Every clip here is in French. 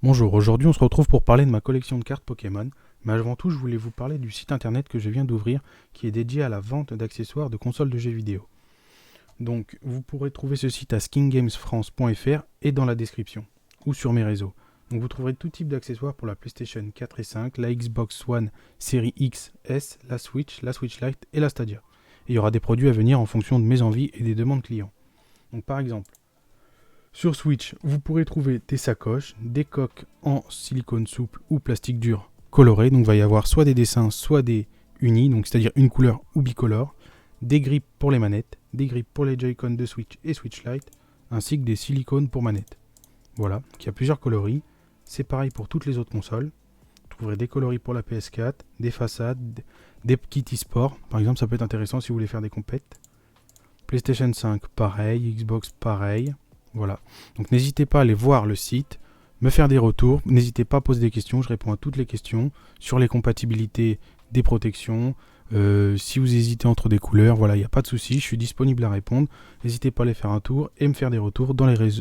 Bonjour, aujourd'hui on se retrouve pour parler de ma collection de cartes Pokémon, mais avant tout je voulais vous parler du site internet que je viens d'ouvrir qui est dédié à la vente d'accessoires de consoles de jeux vidéo. Donc vous pourrez trouver ce site à skingamesfrance.fr et dans la description, ou sur mes réseaux. Donc vous trouverez tout type d'accessoires pour la PlayStation 4 et 5, la Xbox One série X, S, la Switch Lite et la Stadia. Et il y aura des produits à venir en fonction de mes envies et des demandes clients. Donc par exemple, sur Switch, vous pourrez trouver des sacoches, des coques en silicone souple ou plastique dur colorées. Donc il va y avoir soit des dessins, soit des unis, donc c'est-à-dire une couleur ou bicolore, des grippes pour les manettes, des grippes pour les Joy-Con de Switch et Switch Lite, ainsi que des silicones pour manettes. Voilà, donc il y a plusieurs coloris. C'est pareil pour toutes les autres consoles. Vous trouverez des coloris pour la PS4, des façades, des kits e-sport. Par exemple, ça peut être intéressant si vous voulez faire des compètes. PlayStation 5, pareil. Xbox, pareil. Voilà. Donc n'hésitez pas à aller voir le site, me faire des retours. N'hésitez pas à poser des questions. Je réponds à toutes les questions sur les compatibilités des protections. Si vous hésitez entre des couleurs, voilà, il n'y a pas de souci. Je suis disponible à répondre. N'hésitez pas à aller faire un tour et me faire des retours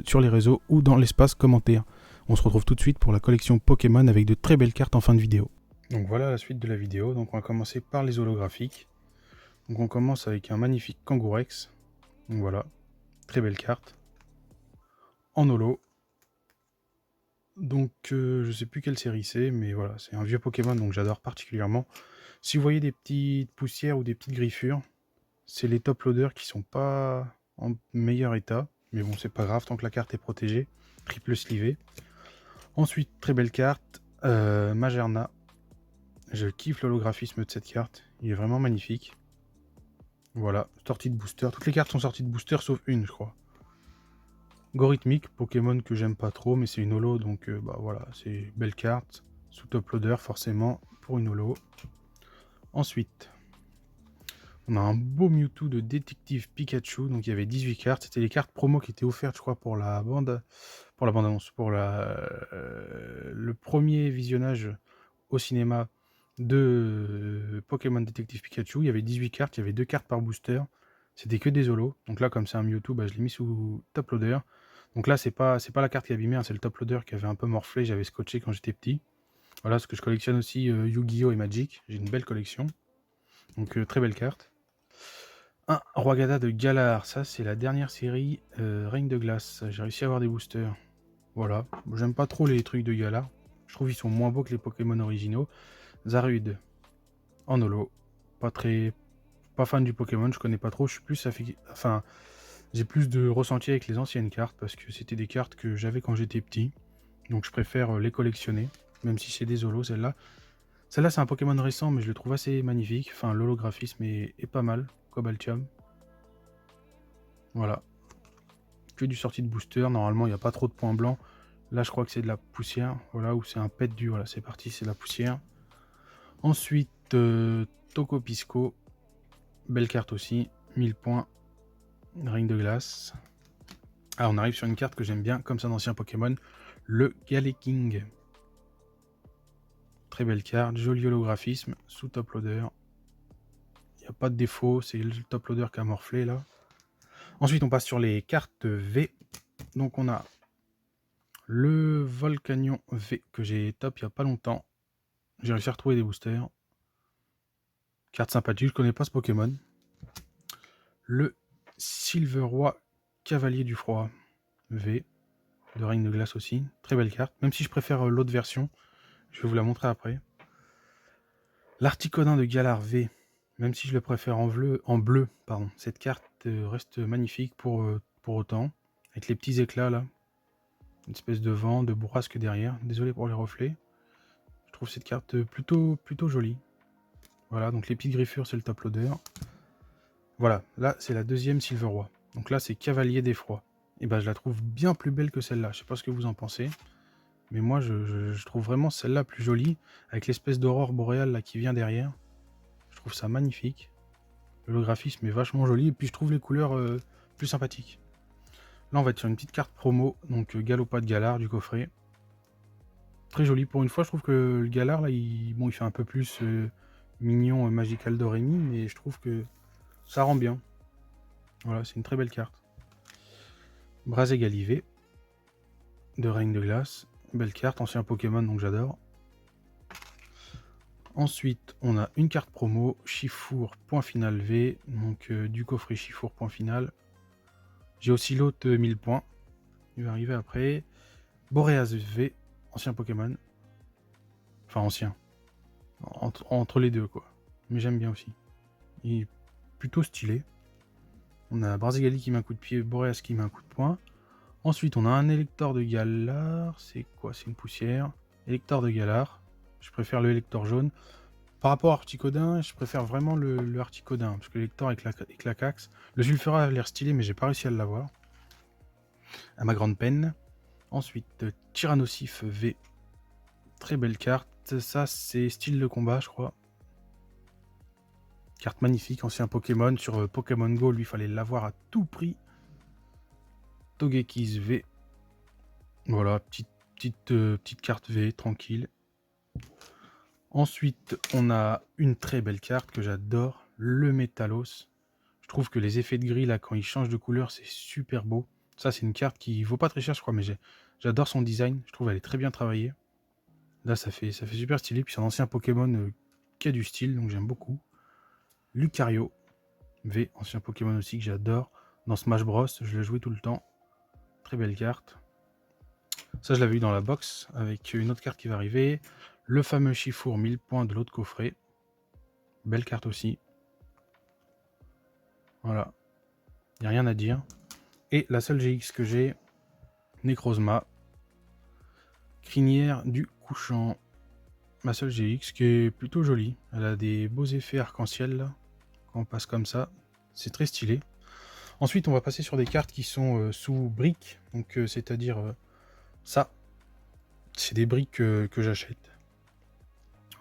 sur les réseaux ou dans l'espace commentaire. On se retrouve tout de suite pour la collection Pokémon avec de très belles cartes en fin de vidéo. Donc voilà la suite de la vidéo. Donc on va commencer par les holographiques. Donc on commence avec un magnifique Kangourex. Donc voilà, très belle carte. En holo. Donc je sais plus quelle série c'est, mais voilà, c'est un vieux Pokémon, donc j'adore particulièrement. Si vous voyez des petites poussières ou des petites griffures, c'est les top loaders qui sont pas en meilleur état. Mais bon, c'est pas grave tant que la carte est protégée. Triple sleeve. Ensuite, très belle carte, Magerna. Je kiffe l'holographisme de cette carte, il est vraiment magnifique. Voilà, sortie de booster. Toutes les cartes sont sorties de booster sauf une, je crois. Gorithmique, Pokémon que j'aime pas trop, mais c'est une holo, donc bah voilà, c'est belle carte. Sous top loader, forcément, pour une holo. Ensuite, on a un beau Mewtwo de Détective Pikachu, donc il y avait 18 cartes. C'était les cartes promo qui étaient offertes, je crois, pour la bande-annonce, le premier visionnage au cinéma de Pokémon Détective Pikachu. Il y avait 18 cartes, il y avait 2 cartes par booster. C'était que des holos. Donc là, comme c'est un Mewtwo, bah, je l'ai mis sous top loader. Donc là, c'est pas la carte qui est abîmée, hein, c'est le top loader qui avait un peu morflé, j'avais scotché quand j'étais petit. Voilà, ce que je collectionne aussi Yu-Gi-Oh! Et Magic. J'ai une belle collection. Donc très belle carte. Un Roigada de Galar, ça c'est la dernière série Règne de Glace. J'ai réussi à avoir des boosters. Voilà, j'aime pas trop les trucs de Galar. Je trouve qu'ils sont moins beaux que les Pokémon originaux. Zarude en holo. Pas fan du Pokémon, je connais pas trop. Je suis plus enfin, j'ai plus de ressenti avec les anciennes cartes parce que c'était des cartes que j'avais quand j'étais petit. Donc je préfère les collectionner, même si c'est des holos celle-là. Celle-là c'est un Pokémon récent mais je le trouve assez magnifique. Enfin l'holographisme est pas mal. Cobaltium. Voilà. Que du sorti de booster. Normalement il n'y a pas trop de points blancs. Là je crois que c'est de la poussière. Voilà, ou c'est un pet du. Voilà, c'est parti, c'est de la poussière. Ensuite, Tokopisco. Belle carte aussi. 1000 points. Règne de glace. Ah, on arrive sur une carte que j'aime bien, comme c'est un ancien Pokémon, le Galeking. Très belle carte, joli holographisme, sous top loader. Il n'y a pas de défaut, c'est le top loader qui a morflé là. Ensuite, on passe sur les cartes V. Donc, on a le Volcanion V que j'ai top il n'y a pas longtemps. J'ai réussi à retrouver des boosters. Carte sympathique, je connais pas ce Pokémon. Le Silveroi Cavalier du Froid V. De Règne de Glace aussi. Très belle carte. Même si je préfère l'autre version. Je vais vous la montrer après. L'Articodin de Galar V. Même si je le préfère en bleu pardon. Cette carte reste magnifique pour autant. Avec les petits éclats là. Une espèce de vent, de bourrasque derrière. Désolé pour les reflets. Je trouve cette carte plutôt jolie. Voilà, donc les petites griffures, c'est le top loader. Voilà, là c'est la deuxième Silveroi. Donc là c'est Cavalier d'Effroi. Et ben je la trouve bien plus belle que celle-là. Je sais pas ce que vous en pensez. Mais moi je trouve vraiment celle-là plus jolie. Avec l'espèce d'aurore boréale là qui vient derrière. Je trouve ça magnifique. Le graphisme est vachement joli. Et puis je trouve les couleurs plus sympathiques. Là on va être sur une petite carte promo. Donc Galopade Galar du coffret. Très joli. Pour une fois je trouve que le Galar là il fait un peu plus mignon Magical Doremi. Mais je trouve que ça rend bien. Voilà, c'est une très belle carte. Brasé Galivé de Règne de Glace. Belle carte, ancien Pokémon, donc j'adore. Ensuite, on a une carte promo, Chifour, point final V, donc du coffret Chifour, point final. J'ai aussi l'autre 1000 points, il va arriver après. Boreas V, ancien Pokémon. Enfin, ancien. Entre les deux, quoi. Mais j'aime bien aussi. Il est plutôt stylé. On a Braziligali qui met un coup de pied, Boreas qui met un coup de poing. Ensuite, on a un élector de Galar. C'est quoi? C'est une poussière. Élector de Galar. Je préfère le élector jaune. Par rapport à Articodin, je préfère vraiment le Articodin. Parce que l'élector avec la caxe. Le Sulfura a l'air stylé, mais j'ai pas réussi à l'avoir. À ma grande peine. Ensuite, Tyrannosif V. Très belle carte. Ça, c'est style de combat, je crois. Carte magnifique, ancien Pokémon. Sur Pokémon Go, lui, il fallait l'avoir à tout prix. Togekiss V. Voilà, petite carte V, tranquille. Ensuite, on a une très belle carte que j'adore, le Métalos. Je trouve que les effets de gris, là, quand il change de couleur, c'est super beau. Ça, c'est une carte qui vaut pas très cher, je crois, mais j'adore son design. Je trouve qu'elle est très bien travaillée. Là, ça fait super stylé. Puis c'est un ancien Pokémon qui a du style, donc j'aime beaucoup. Lucario V, ancien Pokémon aussi que j'adore. Dans Smash Bros, je l'ai joué tout le temps. Très belle carte. Ça, je l'avais eu dans la box avec une autre carte qui va arriver. Le fameux Chifour 1000 points de l'autre coffret. Belle carte aussi. Voilà. Il n'y a rien à dire. Et la seule GX que j'ai, Necrozma. Crinière du couchant. Ma seule GX qui est plutôt jolie. Elle a des beaux effets arc-en-ciel là. Quand on passe comme ça. C'est très stylé. Ensuite, on va passer sur des cartes qui sont sous briques. Donc, c'est-à-dire ça. C'est des briques que j'achète.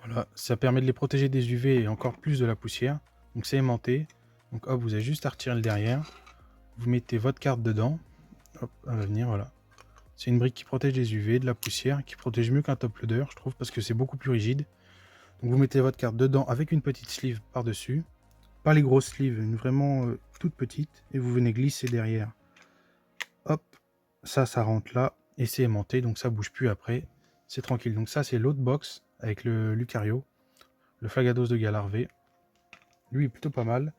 Voilà, ça permet de les protéger des UV et encore plus de la poussière. Donc c'est aimanté. Donc hop, vous avez juste à retirer le derrière. Vous mettez votre carte dedans. Hop, elle va venir, voilà. C'est une brique qui protège des UV, de la poussière, qui protège mieux qu'un top loader, je trouve, parce que c'est beaucoup plus rigide. Donc vous mettez votre carte dedans avec une petite sleeve par-dessus. Pas les grosses sleeves, une vraiment toute petite. Et vous venez glisser derrière. Hop, ça rentre là. Et c'est aimanté, donc ça bouge plus après. C'est tranquille. Donc ça, c'est l'autre box avec le Lucario. Le Flagados de Galar V. Lui est plutôt pas mal.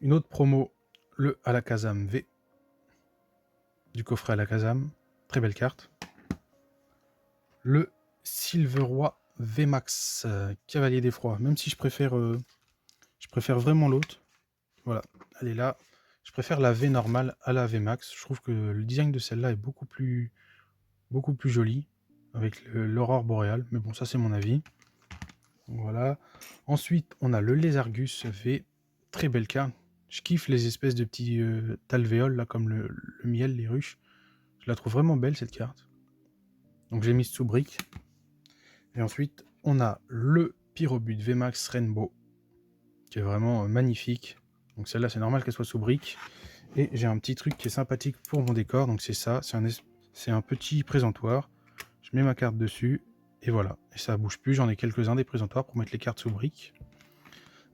Une autre promo, le Alakazam V. Du coffret Alakazam. Très belle carte. Le Silveroi VMAX, Cavalier d'Effroi. Même si je préfère vraiment l'autre. Voilà, elle est là. Je préfère la V normale à la VMAX. Je trouve que le design de celle-là est beaucoup plus joli. Avec l'aurore boréale. Mais bon, ça c'est mon avis. Voilà. Ensuite, on a le Lézargus V. Très belle carte. Je kiffe les espèces de petits alvéoles, là, comme le miel, les ruches. Je la trouve vraiment belle, cette carte. Donc, j'ai mis sous brique. Et ensuite, on a le Pyrobut VMAX Rainbow, qui est vraiment magnifique. Donc, celle-là, c'est normal qu'elle soit sous brique. Et j'ai un petit truc qui est sympathique pour mon décor. Donc, c'est ça. C'est un petit présentoir. Je mets ma carte dessus. Et voilà. Et ça bouge plus. J'en ai quelques-uns des présentoirs pour mettre les cartes sous brique.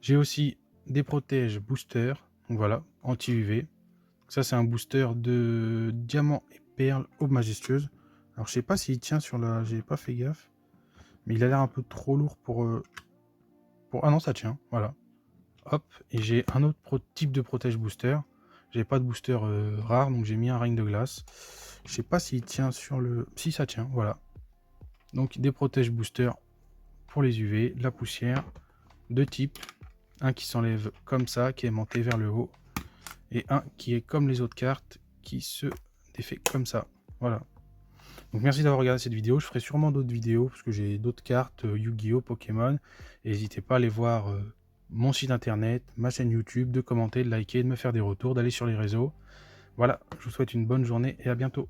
J'ai aussi des protèges booster. Donc voilà, anti-UV. Ça, c'est un booster de diamant et perles aube majestueuse. Alors, je sais pas s'il tient sur la... J'ai pas fait gaffe. Mais il a l'air un peu trop lourd pour... Ah non, ça tient, voilà. Hop, et j'ai un autre type de protège booster. J'ai pas de booster rare, donc j'ai mis un règne de glace. Je sais pas s'il tient sur le... Si, ça tient, voilà. Donc, des protèges booster pour les UV, de la poussière, deux types. Un qui s'enlève comme ça, qui est aimanté vers le haut. Et un qui est comme les autres cartes, qui se défait comme ça. Voilà. Donc merci d'avoir regardé cette vidéo. Je ferai sûrement d'autres vidéos, parce que j'ai d'autres cartes Yu-Gi-Oh! Pokémon. Et n'hésitez pas à aller voir mon site internet, ma chaîne YouTube, de commenter, de liker, de me faire des retours, d'aller sur les réseaux. Voilà, je vous souhaite une bonne journée et à bientôt.